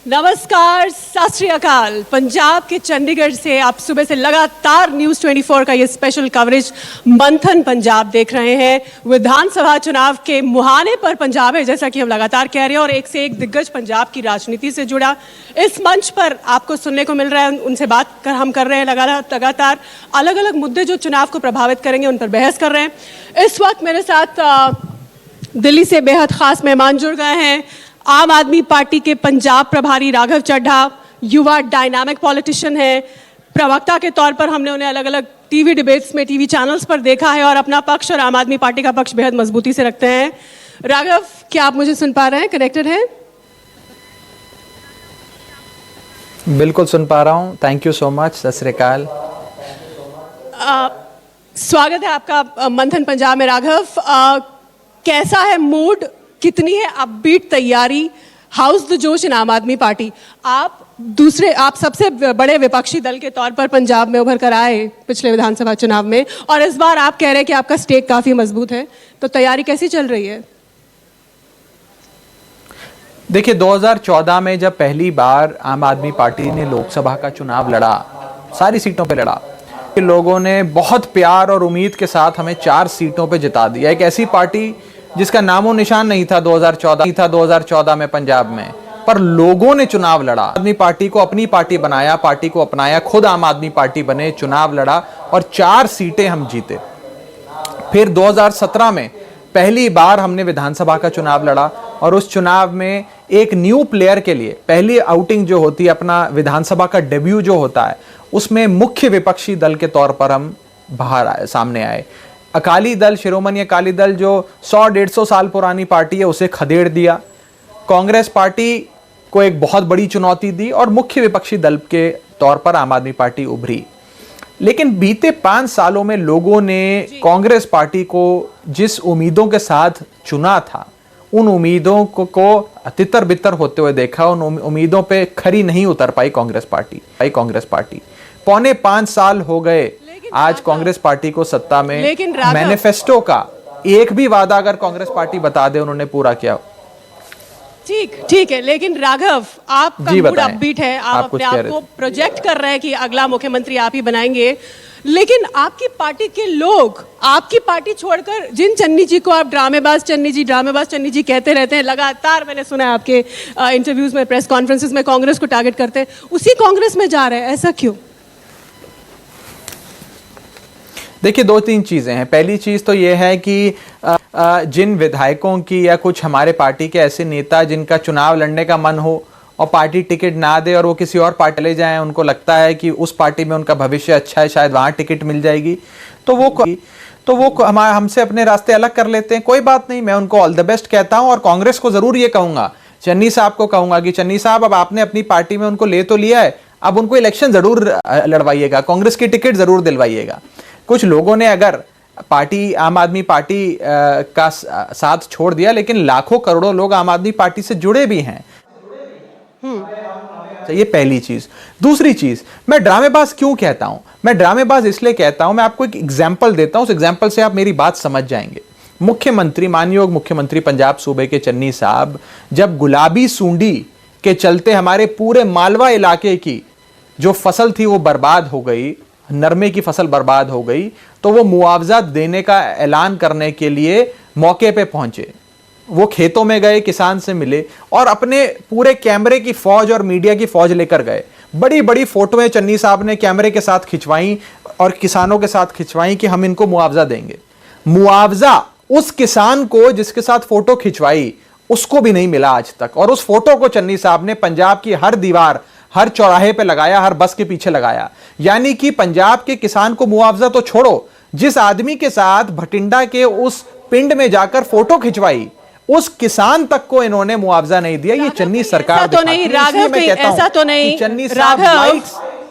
नमस्कार, सत श्री अकाल। पंजाब के चंडीगढ़ से आप सुबह से लगातार न्यूज़ 24 का ये स्पेशल कवरेज मंथन पंजाब देख रहे हैं। विधानसभा चुनाव के मुहाने पर पंजाब है, जैसा कि हम लगातार कह रहे हैं, और एक से एक दिग्गज पंजाब की राजनीति से जुड़ा इस मंच पर आपको सुनने को मिल रहा है। उनसे हम कर रहे हैं लगातार अलग अलग मुद्दे जो चुनाव को प्रभावित करेंगे उन पर बहस कर रहे हैं। इस वक्त मेरे साथ दिल्ली से बेहद खास मेहमान जुड़ गए हैं। आम आदमी पार्टी के पंजाब प्रभारी राघव चड्ढा युवा डायनामिक पॉलिटिशियन है। प्रवक्ता के तौर पर हमने उन्हें अलग अलग टीवी डिबेट्स में, टीवी चैनल्स पर देखा है और अपना पक्ष और आम आदमी पार्टी का पक्ष बेहद मजबूती से रखते हैं। राघव, क्या आप मुझे सुन पा रहे हैं? कनेक्टेड हैं? बिल्कुल सुन पा रहा हूँ। Thank you so much. सत श्री अकाल। स्वागत है आपका मंथन पंजाब में। राघव, कैसा है मूड? कितनी है अपबीट तैयारी? हाउस द जोश इन आम आदमी पार्टी? आप सबसे बड़े विपक्षी दल के तौर पर पंजाब में उभर कर आए पिछले विधानसभा चुनाव में, और इस बार आप कह रहे हैं कि आपका स्टेक काफी मजबूत है, तो तैयारी कैसी चल रही है? देखिए, 2014 में जब पहली बार आम आदमी पार्टी ने लोकसभा का चुनाव लड़ा, सारी सीटों पे लड़ा, लोगों ने बहुत प्यार और उम्मीद के साथ हमें 4 सीटों पे जिता दिया। एक ऐसी पार्टी जिसका नामो निशान नहीं था 2014 में पंजाब में, पर लोगों ने चुनाव लड़ा, आदमी पार्टी को अपनी पार्टी बनाया, पार्टी को अपनाया, खुद आम आदमी पार्टी बने, चुनाव लड़ा और 4 सीटें हम जीते। फिर 2017 में पहली बार हमने विधानसभा का चुनाव लड़ा और उस चुनाव में एक न्यू प्लेयर के लिए पहली आउटिंग जो होती है, अपना विधानसभा का डेब्यू जो होता है, उसमें मुख्य विपक्षी दल के तौर पर हम बाहर आए, सामने आए। अकाली दल, शिरोमणि अकाली दल जो 100-150 साल पुरानी पार्टी है, उसे खदेड़ दिया। कांग्रेस पार्टी को एक बहुत बड़ी चुनौती दी और मुख्य विपक्षी दल के तौर पर आम आदमी पार्टी उभरी। लेकिन बीते 5 सालों में लोगों ने कांग्रेस पार्टी को जिस उम्मीदों के साथ चुना था, उन उम्मीदों को तितर बितर होते हुए देखा। उन उम्मीदों पे खरी नहीं उतर पाई कांग्रेस पार्टी। पौने 5 साल हो गए आज कांग्रेस पार्टी को सत्ता में। मैनिफेस्टो का एक भी वादा अगर कांग्रेस पार्टी बता दे उन्होंने पूरा किया। ठीक है, लेकिन राघव, आपका मूड अपबीट है, आप अपने आप को प्रोजेक्ट कर रहे हैं कि अगला मुख्यमंत्री आप ही बनाएंगे, लेकिन आपकी पार्टी के लोग आपकी पार्टी छोड़कर, जिन चन्नी जी को आप ड्रामेबाज चन्नी जी कहते रहते हैं, लगातार मैंने सुना है आपके इंटरव्यूज में, प्रेस कॉन्फ्रेंसेस में कांग्रेस को टारगेट करते हैं, उसी कांग्रेस में जा रहे हैं, ऐसा क्यों? देखिए, 2-3 चीजें हैं। पहली चीज तो यह है कि जिन विधायकों की या कुछ हमारे पार्टी के ऐसे नेता जिनका चुनाव लड़ने का मन हो और पार्टी टिकट ना दे और वो किसी और पार्टी ले जाएं, उनको लगता है कि उस पार्टी में उनका भविष्य अच्छा है, शायद वहां टिकट मिल जाएगी, तो वो हमसे अपने रास्ते अलग कर लेते हैं। कोई बात नहीं, मैं उनको ऑल द बेस्ट कहता हूं और कांग्रेस को जरूर ये कहूंगा, चन्नी साहब को कहूंगा कि चन्नी साहब, अब आपने अपनी पार्टी में उनको ले तो लिया है, अब उनको इलेक्शन जरूर लड़वाइएगा, कांग्रेस की टिकट जरूर दिलवाइएगा। कुछ लोगों ने अगर आम आदमी पार्टी का साथ छोड़ दिया, लेकिन लाखों करोड़ों लोग आम आदमी पार्टी से जुड़े भी हैं। तो ये पहली चीज। दूसरी चीज, मैं ड्रामेबाज क्यों कहता हूं? मैं ड्रामेबाज इसलिए कहता हूं, मैं आपको एक एग्जांपल देता हूं, उस एग्जांपल से आप मेरी बात समझ जाएंगे। माननीय मुख्यमंत्री पंजाब सूबे के चन्नी साहब जब गुलाबी सूंडी के चलते हमारे पूरे मालवा इलाके की जो फसल थी वो बर्बाद हो गई, नरमे की फसल बर्बाद हो गई, तो वो मुआवजा देने का ऐलान करने के लिए मौके पे पहुंचे। वो खेतों में गए, किसान से मिले और अपने पूरे कैमरे की फौज और मीडिया की फौज लेकर गए। बड़ी बड़ी फोटोएं चन्नी साहब ने कैमरे के साथ खिंचवाई और किसानों के साथ खिंचवाई कि हम इनको मुआवजा देंगे। मुआवजा उस किसान को जिसके साथ फोटो खिंचवाई उसको भी नहीं मिला आज तक, और उस फोटो को चन्नी साहब ने पंजाब की हर दीवार, हर चौराहे पे लगाया, हर बस के पीछे लगाया। यानी कि पंजाब के किसान को मुआवजा तो छोड़ो, जिस आदमी के साथ भटिंडा के उस पिंड में जाकर फोटो खिंचवाई, उस किसान तक को इन्होंने मुआवजा नहीं दिया। ये चन्नी सरकार तो नहीं राघव, ऐसा तो नहीं चन्नी साहब,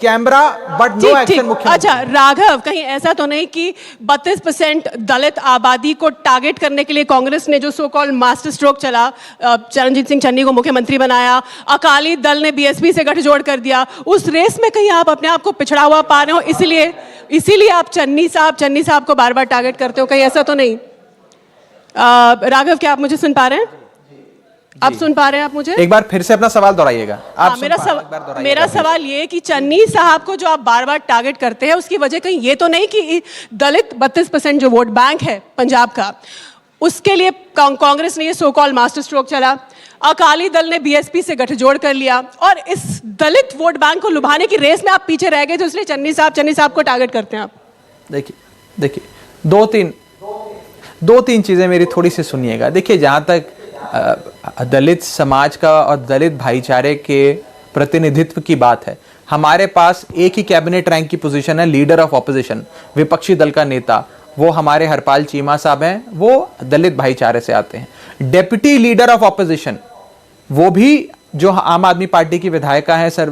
कैमरा बट नो एक्शन। अच्छा राघव, कहीं ऐसा तो नहीं कि 32% दलित आबादी को टारगेट करने के लिए कांग्रेस ने जो सो कॉल्ड मास्टर स्ट्रोक चला, चरणजीत सिंह चन्नी को मुख्यमंत्री बनाया, अकाली दल ने बीएसपी से गठजोड़ कर दिया, उस रेस में कहीं आप अपने आप को पिछड़ा हुआ पा रहे हो, इसीलिए आप चन्नी साहब को बार बार टारगेट करते हो? कहीं ऐसा तो नहीं? राघव, क्या आप मुझे सुन पा रहे हैं? अब सुन पा रहे हैं आप मुझे? एक बार फिर से अपना सवाल दोहराइएगा। आप मेरा सवाल ये है कि चन्नी साहब को जो आप बार बार टारगेट करते हैं, उसकी वजह कहीं ये तो नहीं कि दलित 32% जो वोट बैंक है पंजाब का, उसके लिए कांग्रेस ने ये सो कॉल मास्टर स्ट्रोक चला, अकाली दल ने बीएसपी से गठजोड़ कर लिया और इस दलित वोट बैंक को लुभाने की रेस में आप पीछे रह गए, तो इसलिए चन्नी साहब को टारगेट करते हैं आप? देखिए दो तीन चीजें मेरी थोड़ी सी सुनिएगा। देखिए, जहां तक दलित समाज का और दलित भाईचारे के प्रतिनिधित्व की बात है, हमारे पास एक ही कैबिनेट रैंक की पोजीशन है, लीडर ऑफ ऑपोजिशन, विपक्षी दल का नेता, वो हमारे हरपाल चीमा साहब हैं, वो दलित भाईचारे से आते हैं। डेप्यूटी लीडर ऑफ ऑपोजिशन वो भी जो आम आदमी पार्टी की विधायिका है सर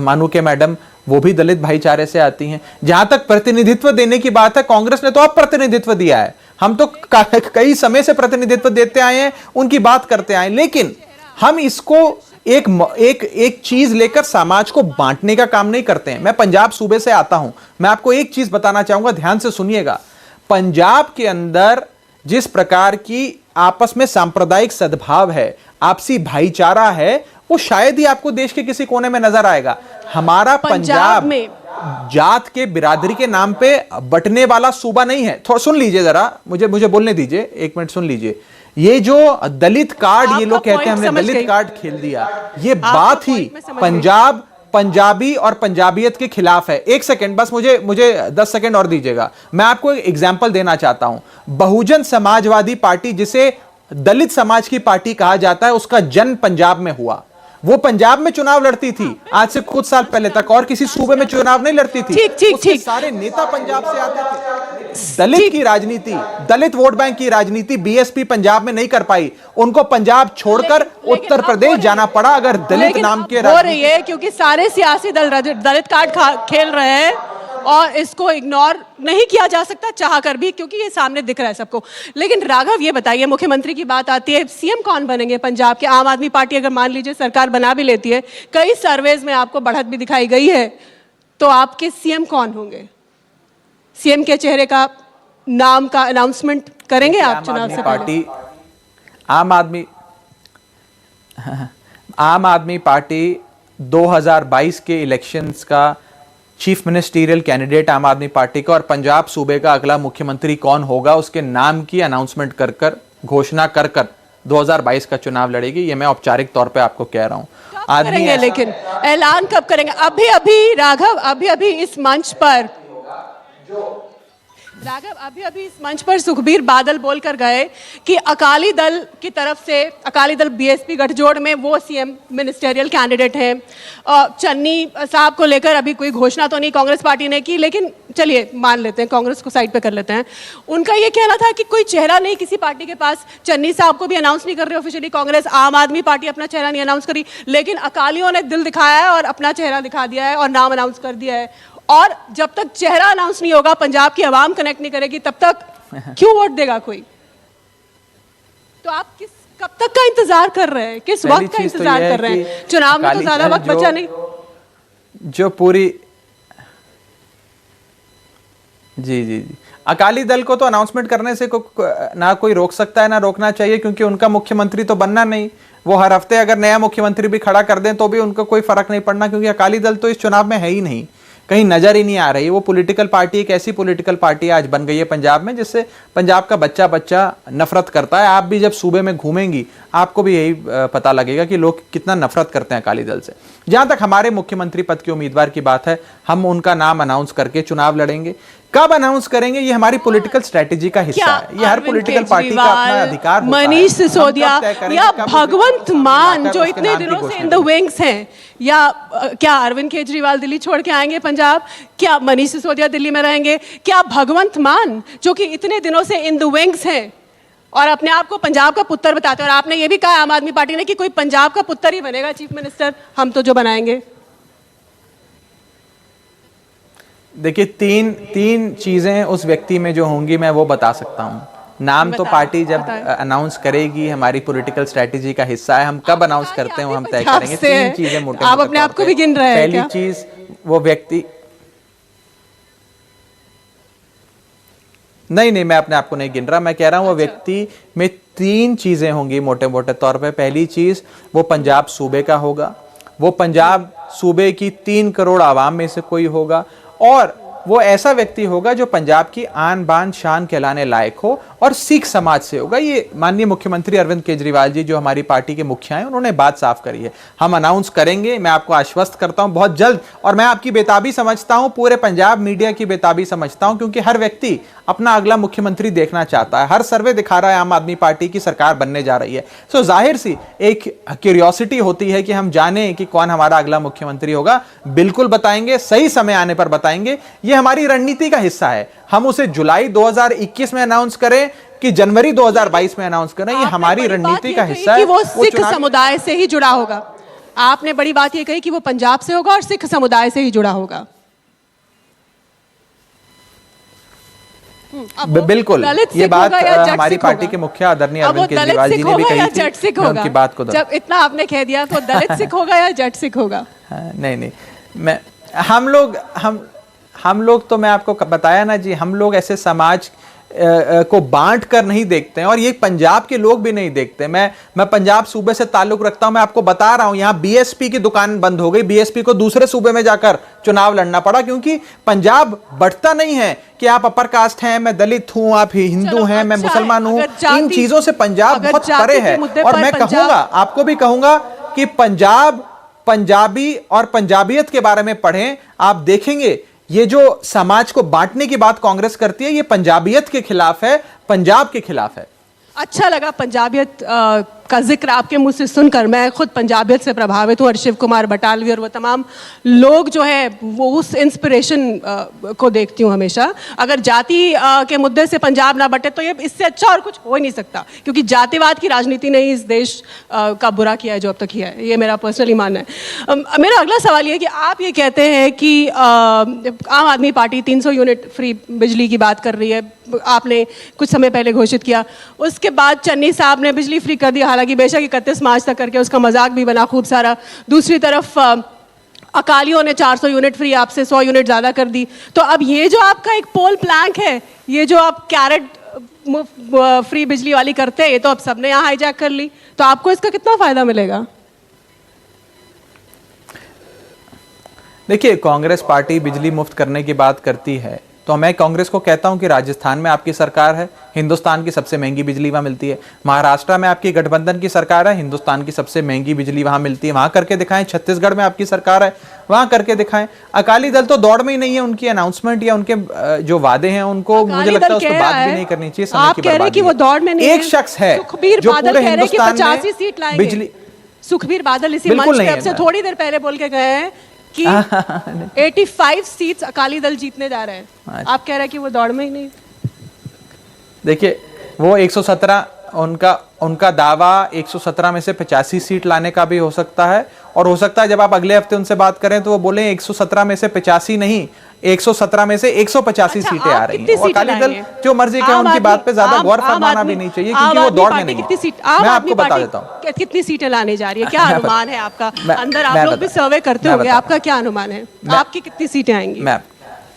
मानू के मैडम, वो भी दलित भाईचारे से आती हैं। जहां तक प्रतिनिधित्व देने की बात है, कांग्रेस ने तो अब प्रतिनिधित्व दिया है, हम तो कई समय से प्रतिनिधित्व देते आए हैं, उनकी बात करते आए, लेकिन हम इसको एक चीज लेकर समाज को बांटने का काम नहीं करते हैं। मैं पंजाब सूबे से आता हूं, मैं आपको एक चीज बताना चाहूंगा, ध्यान से सुनिएगा। पंजाब के अंदर जिस प्रकार की आपस में सांप्रदायिक सद्भाव है, आपसी भाईचारा है, वो शायद ही आपको देश के किसी कोने में नजर आएगा। हमारा पंजाब में जात के बिरादरी के नाम पे बंटने वाला सूबा नहीं है। थोड़ा सुन लीजिए, जरा मुझे बोलने दीजिए, 1 मिनट सुन लीजिए। ये जो दलित कार्ड, ये लोग कहते हैं हमने दलित कार्ड खेल दिया, ये बात ही पंजाब, पंजाबी और पंजाबियत के खिलाफ है। 1 सेकंड बस, मुझे 10 सेकंड और दीजिएगा। मैं आपको एक एग्जांपल देना चाहता हूं। बहुजन समाजवादी पार्टी, जिसे दलित समाज की पार्टी कहा जाता है, उसका जन्म पंजाब में हुआ। वो पंजाब में चुनाव लड़ती थी आज से कुछ साल पहले तक, और किसी सूबे में चुनाव नहीं लड़ती थी। ठीक। सारे नेता पंजाब से आते थे। दलित की राजनीति, दलित वोट बैंक की राजनीति बीएसपी पंजाब में नहीं कर पाई, उनको पंजाब छोड़कर उत्तर प्रदेश जाना पड़ा। अगर दलित नाम के हो रही है क्योंकि सारे सियासी दल दलित कार्ड खेल रहे हैं और इसको इग्नोर नहीं किया जा सकता चाह कर भी, क्योंकि ये सामने दिख रहा है सबको। लेकिन राघव, ये बताइए, मुख्यमंत्री की बात आती है, सीएम कौन बनेंगे पंजाब के? आम आदमी पार्टी अगर मान लीजिए सरकार बना भी लेती है, कई सर्वेज में आपको बढ़त भी दिखाई गई है, तो आपके सीएम कौन होंगे? सीएम के चेहरे का नाम का अनाउंसमेंट करेंगे आप चुनाव से पहले? आम आदमी पार्टी 2022 के इलेक्शंस का चीफ मिनिस्टीरियल कैंडिडेट आम आदमी पार्टी का, और पंजाब सूबे का अगला मुख्यमंत्री कौन होगा उसके नाम की अनाउंसमेंट कर घोषणा कर 2022 का चुनाव लड़ेगी। ये मैं औपचारिक तौर पे आपको कह रहा हूं। करेंगे, लेकिन ऐलान कब करेंगे? अभी राघव, अभी इस मंच पर सुखबीर बादल बोलकर गए कि अकाली दल की तरफ से, अकाली दल बीएसपी गठजोड़ में वो सीएम मिनिस्टेरियल कैंडिडेट हैं। चन्नी साहब को लेकर अभी कोई घोषणा तो नहीं कांग्रेस पार्टी ने की, लेकिन चलिए मान लेते हैं, कांग्रेस को साइड पे कर लेते हैं। उनका ये कहना था कि कोई चेहरा नहीं किसी पार्टी के पास, चन्नी साहब को भी अनाउंस नहीं कर रही ऑफिशियली कांग्रेस, आम आदमी पार्टी अपना चेहरा नहीं अनाउंस करी, लेकिन अकालियों ने दिल दिखाया है और अपना चेहरा दिखा दिया है और नाम अनाउंस कर दिया है। और जब तक चेहरा अनाउंस नहीं होगा, पंजाब की आवाम कनेक्ट नहीं करेगी, तब तक क्यों वोट देगा कोई? तो आप कब तक का इंतजार कर रहे हैं? किस वक्त का इंतजार कर रहे हैं? चुनाव में तो ज्यादा वक्त बचा नहीं। जो पूरी जी अकाली दल को तो अनाउंसमेंट करने से ना कोई रोक सकता है ना रोकना चाहिए, क्योंकि उनका मुख्यमंत्री तो बनना नहीं। वो हर हफ्ते अगर नया मुख्यमंत्री भी खड़ा कर दें तो भी उनको कोई फर्क नहीं पड़ना, क्योंकि अकाली दल तो इस चुनाव में है ही नहीं, कहीं नजर ही नहीं आ रही। वो पॉलिटिकल पार्टी एक ऐसी पॉलिटिकल पार्टी आज बन गई है पंजाब में, जिससे पंजाब का बच्चा नफरत करता है। आप भी जब सूबे में घूमेंगी आपको भी यही पता लगेगा कि लोग कितना नफरत करते हैं अकाली दल से। जहां तक हमारे मुख्यमंत्री पद के उम्मीदवार की बात है, हम उनका नाम अनाउंस करके चुनाव लड़ेंगे। कब अनाउंस करेंगे ये हमारी पॉलिटिकल स्ट्रेटेजी का हिस्सा है। ये हर पॉलिटिकल पार्टी का अपना अधिकार होता है। मनीष सिसोदिया या भगवंत मान जो इतने दिनों से इन द विंग्स हैं, या क्या अरविंद केजरीवाल दिल्ली छोड़ के आएंगे पंजाब? क्या मनीष सिसोदिया दिल्ली में रहेंगे? क्या भगवंत मान जो कि इतने दिनों से इन द विंग्स हैं और अपने आप को पंजाब का पुत्र बताते हैं, और आपने ये भी कहा आम आदमी पार्टी ने कि कोई पंजाब का पुत्र ही बनेगा चीफ मिनिस्टर, हम तो जो बनाएंगे। देखिए, तीन चीजें उस व्यक्ति में जो होंगी मैं वो बता सकता हूं। नाम तो पार्टी जब अनाउंस करेगी, हमारी पॉलिटिकल स्ट्रेटेजी का हिस्सा है। हम कब अनाउंस करते हैं वो हम तय करेंगे। 3 चीजें मोटे आप अपने आप को भी गिन रहे हैं? पहली चीज, वो व्यक्ति नहीं नहीं, मैं अपने आप को नहीं गिन रहा, मैं कह रहा हूँ वो व्यक्ति में 3 चीजें होंगी मोटे मोटे तौर पे। पहली चीज, वो पंजाब सूबे का होगा, वो पंजाब सूबे की 3 करोड़ आवाम में से कोई होगा, और वो ऐसा व्यक्ति होगा जो पंजाब की आन बान शान कहलाने लायक हो और सिख समाज से होगा। ये माननीय मुख्यमंत्री अरविंद केजरीवाल जी जो हमारी पार्टी के मुखिया हैं, उन्होंने बात साफ करी है। हम अनाउंस करेंगे, मैं आपको आश्वस्त करता हूं बहुत जल्द। और मैं आपकी बेताबी समझता हूं, पूरे पंजाब मीडिया की बेताबी समझता हूं, क्योंकि हर व्यक्ति अपना अगला मुख्यमंत्री देखना चाहता है। हर सर्वे दिखा रहा है आम आदमी पार्टी की सरकार बनने जा रही है। सो जाहिर सी एक क्यूरियोसिटी होती है कि हम जाने कि कौन हमारा अगला मुख्यमंत्री होगा। बिल्कुल बताएंगे, सही समय आने पर बताएंगे। ये हमारी रणनीति का हिस्सा है। हम उसे जुलाई 2021 में अनाउंस करें कि जनवरी 2022 में अनाउंस करें, ये हमारी रणनीति का हिस्सा है। कि वो सिख समुदाय से ही जुड़ा होगा। आपने बड़ी बात ये कही कि वो पंजाब से होगा और सिख समुदाय से ही जुड़ा होगा। बिल्कुल, ये बात हमारी पार्टी के मुख्य आदरणीय अरविंद केजरीवाल जी ने भी कही थी। मैं उनकी बात को जब इतना आपने कह दिया तो दलित सिख होगा या जट सिख होगा? नहीं नहीं, मैं हम लोग तो मैं आपको बताया ना जी, हम लोग ऐसे समाज को बांट कर नहीं देखते हैं, और ये पंजाब के लोग भी नहीं देखते। मैं पंजाब सूबे से ताल्लुक रखता हूं, मैं आपको बता रहा हूं, यहां बीएसपी की दुकान बंद हो गई, बीएसपी को दूसरे सूबे में जाकर चुनाव लड़ना पड़ा, क्योंकि पंजाब बढ़ता नहीं है कि आप अपर कास्ट हैं, मैं दलित हूं, आप हिंदू हैं, मैं मुसलमान हूं। इन चीजों से पंजाब बहुत परे है। और मैं कहूंगा, आपको भी कहूंगा कि पंजाब, पंजाबी और पंजाबियत के बारे में पढ़ें। आप देखेंगे ये जो समाज को बांटने की बात कांग्रेस करती है, ये पंजाबियत के खिलाफ है, पंजाब के खिलाफ है। अच्छा लगा पंजाबियत का जिक्र आपके मुंह से सुनकर। मैं खुद पंजाबियत से प्रभावित हूँ और शिव कुमार बटालवी और वो तमाम लोग जो है वो उस इंस्पिरेशन को देखती हूँ हमेशा। अगर जाति के मुद्दे से पंजाब ना बटे तो ये इससे अच्छा और कुछ हो ही नहीं सकता, क्योंकि जातिवाद की राजनीति ने इस देश का बुरा किया है जो अब तक किया है। ये मेरा पर्सनली मानना है। मेरा अगला सवाल ये है कि आप ये कहते हैं कि आम आदमी पार्टी 300 यूनिट फ्री बिजली की बात कर रही है, आपने कुछ समय पहले घोषित किया, उसके बाद चन्नी साहब ने बिजली फ्री कर दी, हालांकि बेशक 31 मार्च तक करके उसका मजाक भी बना खूब सारा। दूसरी तरफ अकालियों ने 400 यूनिट फ्री आपसे 100 यूनिट ज़्यादा कर दी। तो अब ये जो आपका एक पोल प्लैंक है, ये जो आप कैरेट फ्री बिजली वाली करते हैं, ये तो अब सबने यहाँ हाईजैक कर ली, तो आपको इसका कितना फायदा मिलेगा? देखिए, कांग्रेस पार्टी बिजली मुफ्त करने की बात करती है, तो मैं कांग्रेस को कहता हूं कि राजस्थान में आपकी सरकार है, हिंदुस्तान की सबसे महंगी बिजली वहां मिलती है। महाराष्ट्र में आपकी गठबंधन की सरकार है, हिंदुस्तान की सबसे महंगी बिजली वहां मिलती है, वहां करके दिखाएं। छत्तीसगढ़ में आपकी सरकार है, वहां करके दिखाएं। अकाली दल तो दौड़ में ही नहीं है, उनकी अनाउंसमेंट या उनके जो वादे हैं उनको मुझे लगता है उस पर बात भी नहीं करनी चाहिए। समय की बर्बादी वो दौड़ में नहीं है। एक शख्स है जो पूरे हिंदुस्तान में बिजली, सुखबीर बादल इसी मंच पे से थोड़ी देर पहले बोल के गए हैं कि 85 सीट्स अकाली दल जीतने जा रहे हैं। आप कह रहे हैं कि वो दौड़ में ही नहीं। देखिए, वो 117 उनका दावा 117 में से 85 सीट लाने का भी हो सकता है, और हो सकता है जब आप अगले हफ्ते उनसे बात करें तो वो बोले 117 में से 85 नहीं, 117 में से 185 सीटें आ रही हैं। अकाली दल जो मर्जी कहे, उनकी बात पे ज्यादा गौर फरमाना भी नहीं चाहिए, क्योंकि वो दौड़ में नहीं है। मैं आपको बता देता हूँ कितनी सीटें लाने जा रही है, क्या अनुमान है आपका? अंदर आप लोग भी सर्वे करते होंगे, आपका क्या अनुमान है? आपकी कितनी सीटें आएंगी?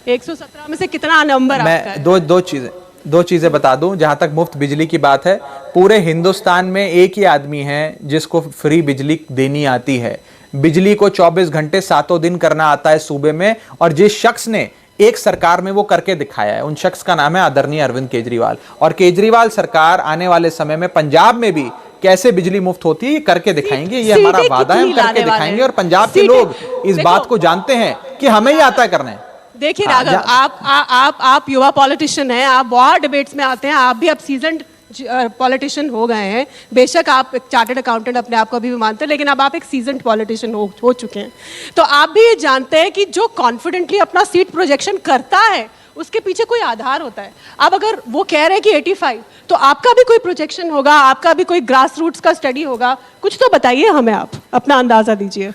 117 में से कितना नंबर? मैं दो चीजें बता दूं। जहां तक मुफ्त बिजली की बात है, पूरे हिंदुस्तान में एक ही आदमी है जिसको फ्री बिजली देनी आती है। बिजली को 24 घंटे 7 दिन करना आता है सूबे में, और जिस शख्स ने एक सरकार में वो करके दिखाया है, उन शख्स का नाम है आदरणीय अरविंद केजरीवाल। और केजरीवाल सरकार आने वाले समय में पंजाब में भी कैसे बिजली मुफ्त होती है ये करके दिखाएंगे। ये हमारा वादा है, हम करके दिखाएंगे, और पंजाब के लोग इस बात को जानते हैं कि हमें ही आता है करने। देखिए राघव, आप युवा पॉलिटिशियन हैं, आप बहुत डिबेट्स में आते हैं, आप भी अब सीजन्ड पॉलिटिशियन हो गए हैं। बेशक आप एक चार्टर्ड अकाउंटेंट अपने आप को अभी भी मानते हैं, लेकिन अब आप एक सीजन्ड पॉलिटिशियन हो चुके हैं। तो आप भी ये जानते हैं कि जो कॉन्फिडेंटली अपना सीट प्रोजेक्शन करता है उसके पीछे कोई आधार होता है। अब अगर वो कह रहे हैं कि 85, तो आपका भी कोई प्रोजेक्शन होगा, आपका भी कोई ग्रास रूट्स का स्टडी होगा, कुछ तो बताइए हमें, आप अपना अंदाजा दीजिए।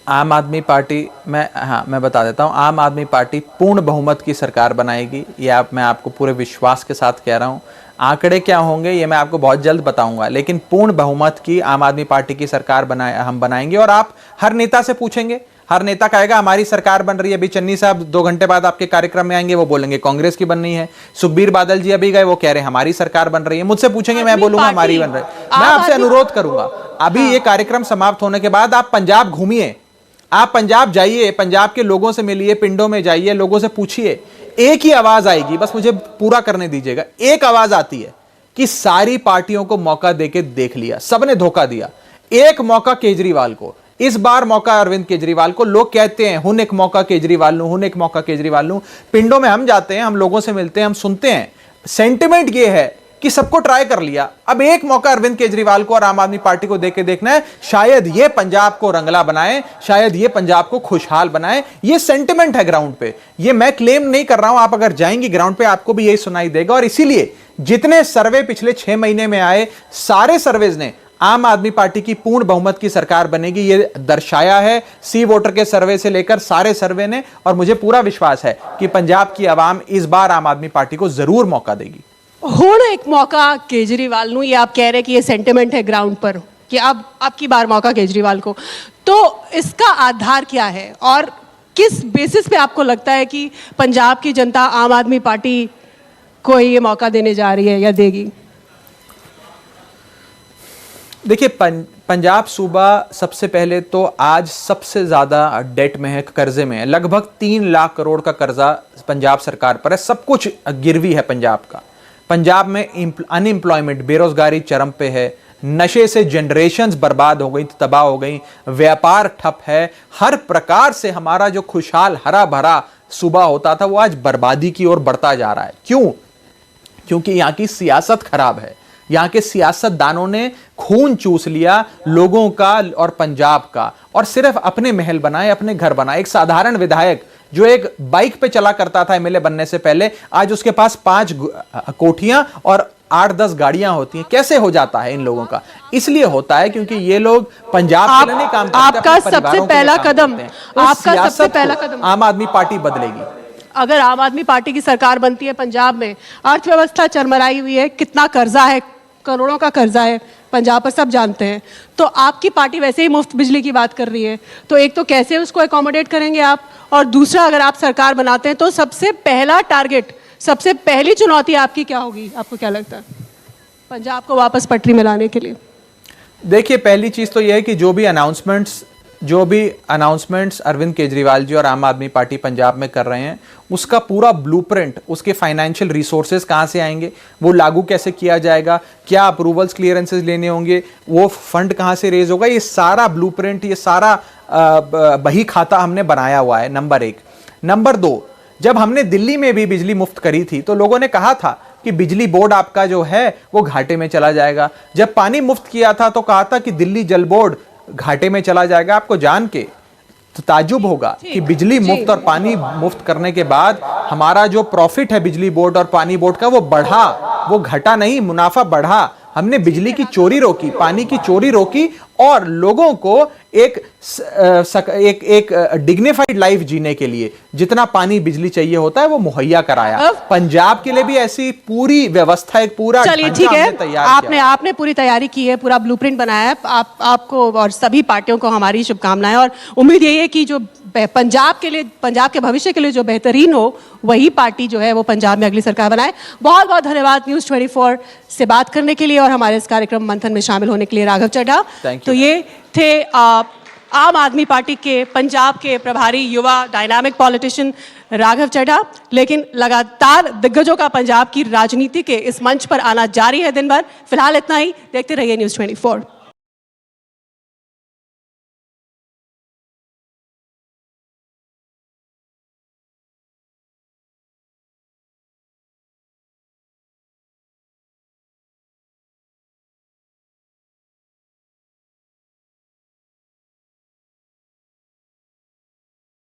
आम आदमी पार्टी, मैं बता देता हूं, आम आदमी पार्टी पूर्ण बहुमत की सरकार बनाएगी, ये मैं आपको पूरे विश्वास के साथ कह रहा हूं। आंकड़े क्या होंगे ये मैं आपको बहुत जल्द बताऊंगा, लेकिन पूर्ण बहुमत की आम आदमी पार्टी की सरकार हम बनाएंगे। और आप हर नेता से पूछेंगे, हर नेता कहेगा हमारी सरकार बन रही है। अभी चन्नी साहब 2 घंटे बाद आपके कार्यक्रम में आएंगे, वो बोलेंगे कांग्रेस की बन रही है। सुखबीर बादल जी अभी गए, वो कह रहे हैं हमारी सरकार बन रही है। मुझसे पूछेंगे, मैं बोलूंगा हमारी बन रही है। मैं आपसे अनुरोध करूंगा, अभी ये कार्यक्रम समाप्त होने के बाद आप पंजाब घूमिए, आप पंजाब जाइए, पंजाब के लोगों से मिलिए, पिंडों में जाइए, लोगों से पूछिए। एक ही आवाज आएगी, बस मुझे पूरा करने दीजिएगा। एक आवाज आती है कि सारी पार्टियों को मौका देके देख लिया, सबने धोखा दिया। एक मौका केजरीवाल को, इस बार मौका अरविंद केजरीवाल को। लोग कहते हैं हुन एक मौका केजरीवाल लूं, हुन एक मौका केजरीवाल लूं। पिंडों में हम जाते हैं, हम लोगों से मिलते हैं, हम सुनते हैं, सेंटिमेंट ये है कि सबको ट्राई कर लिया, अब एक मौका अरविंद केजरीवाल को और आम आदमी पार्टी को देके देखना है। शायद ये पंजाब को रंगला बनाए, शायद ये पंजाब को खुशहाल बनाए। ये सेंटिमेंट है ग्राउंड पे, ये मैं क्लेम नहीं कर रहा हूं। आप अगर जाएंगे ग्राउंड पे आपको भी यही सुनाई देगा। और इसीलिए जितने सर्वे पिछले 6 महीने में आए, सारे सर्वेज ने आम आदमी पार्टी की पूर्ण बहुमत की सरकार बनेगी ये दर्शाया है। सी वोटर के सर्वे से लेकर सारे सर्वे ने, और मुझे पूरा विश्वास है कि पंजाब की आवाम इस बार आम आदमी पार्टी को जरूर मौका देगी। हुण एक मौका केजरीवाल नूं, ये आप कह रहे हैं कि ये सेंटिमेंट है ग्राउंड पर कि अब की बार मौका केजरीवाल को, तो इसका आधार क्या है और किस बेसिस पे आपको लगता है कि पंजाब की जनता आम आदमी पार्टी को ये मौका देने जा रही है या देगी? देखिए, पंजाब सूबा सबसे पहले तो आज सबसे ज्यादा डेट में है, कर्जे में है। लगभग 3 लाख करोड़ का कर्जा पंजाब सरकार पर है। सब कुछ गिरवी है पंजाब का। पंजाब में अनएम्प्लॉयमेंट, बेरोजगारी चरम पे है। नशे से जनरेशंस बर्बाद हो गई, तबाह हो गई। व्यापार ठप है। हर प्रकार से हमारा जो खुशहाल हरा भरा सूबा होता था वो आज बर्बादी की ओर बढ़ता जा रहा है। क्यों? क्योंकि यहां की सियासत खराब है। यहां के सियासतदानों ने खून चूस लिया लोगों का और पंजाब का, और सिर्फ अपने महल बनाए, अपने घर बनाए। एक साधारण विधायक जो एक बाइक पे चला करता था एमएलए बनने से पहले, आज उसके पास 5 कोठियां और 8-10 गाड़ियां होती हैं। कैसे हो जाता है इन लोगों का? इसलिए होता है क्योंकि ये लोग पंजाब के लिए नहीं काम करते। आपका सबसे पहला कदम, आपका सबसे पहला कदम आम आदमी पार्टी बदलेगी। अगर आम आदमी पार्टी की सरकार बनती है पंजाब में, अर्थव्यवस्था चरमराई हुई है, कितना कर्जा है, करोड़ों का कर्जा है पंजाब पर, सब जानते हैं। तो आपकी पार्टी वैसे ही मुफ्त बिजली की बात कर रही है, तो एक तो कैसे उसको एकोमोडेट करेंगे आप, और दूसरा अगर आप सरकार बनाते हैं तो सबसे पहला टारगेट, सबसे पहली चुनौती आपकी क्या होगी? आपको क्या लगता है पंजाब को वापस पटरी में लाने के लिए? देखिए, पहली चीज तो यह है कि जो भी अनाउंसमेंट्स अरविंद केजरीवाल जी और आम आदमी पार्टी पंजाब में कर रहे हैं, उसका पूरा ब्लूप्रिंट, उसके फाइनेंशियल रिसोर्सेज कहां से आएंगे, वो लागू कैसे किया जाएगा, क्या अप्रूवल्स क्लियरेंसेस लेने होंगे, वो फंड कहां से रेज होगा, ये सारा ब्लूप्रिंट, ये सारा बही खाता हमने बनाया हुआ है। नंबर 1। नंबर 2, जब हमने दिल्ली में भी बिजली मुफ्त करी थी तो लोगों ने कहा था कि बिजली बोर्ड आपका जो है वो घाटे में चला जाएगा। जब पानी मुफ्त किया था तो कहा था कि दिल्ली जल बोर्ड घाटे में चला जाएगा। आपको जान के तो ताज्जुब होगा कि बिजली मुफ्त और पानी मुफ्त करने के बाद हमारा जो प्रॉफिट है बिजली बोर्ड और पानी बोर्ड का, वो बढ़ा, वो घटा नहीं, मुनाफा बढ़ा। हमने बिजली की चोरी रोकी, पानी की चोरी रोकी, और लोगों को एक डिग्निफाइड लाइफ जीने के लिए जितना पानी बिजली चाहिए होता है वो मुहैया कराया। पंजाब के लिए भी ऐसी पूरी व्यवस्था, एक पूरा चलिए ठीक है, आपने पूरी तैयारी की है, पूरा ब्लूप्रिंट बनाया है। आपको और सभी पार्टियों को हमारी शुभकामनाएं, और उम्मीद यही है कि जो पंजाब के भविष्य के लिए जो बेहतरीन हो, वही पार्टी जो है वो पंजाब में अगली सरकार बनाए। बहुत बहुत धन्यवाद न्यूज़ 24 से बात करने के लिए और हमारे इस कार्यक्रम मंथन में शामिल होने के लिए, राघव चड्ढा। तो ये थे आम आदमी पार्टी के पंजाब के प्रभारी युवा डायनामिक पॉलिटिशियन राघव चड्ढा। लेकिन लगातार दिग्गजों का पंजाब की राजनीति के इस मंच पर आना जारी है दिन भर। फिलहाल इतना ही, देखते रहिए न्यूज़ 24।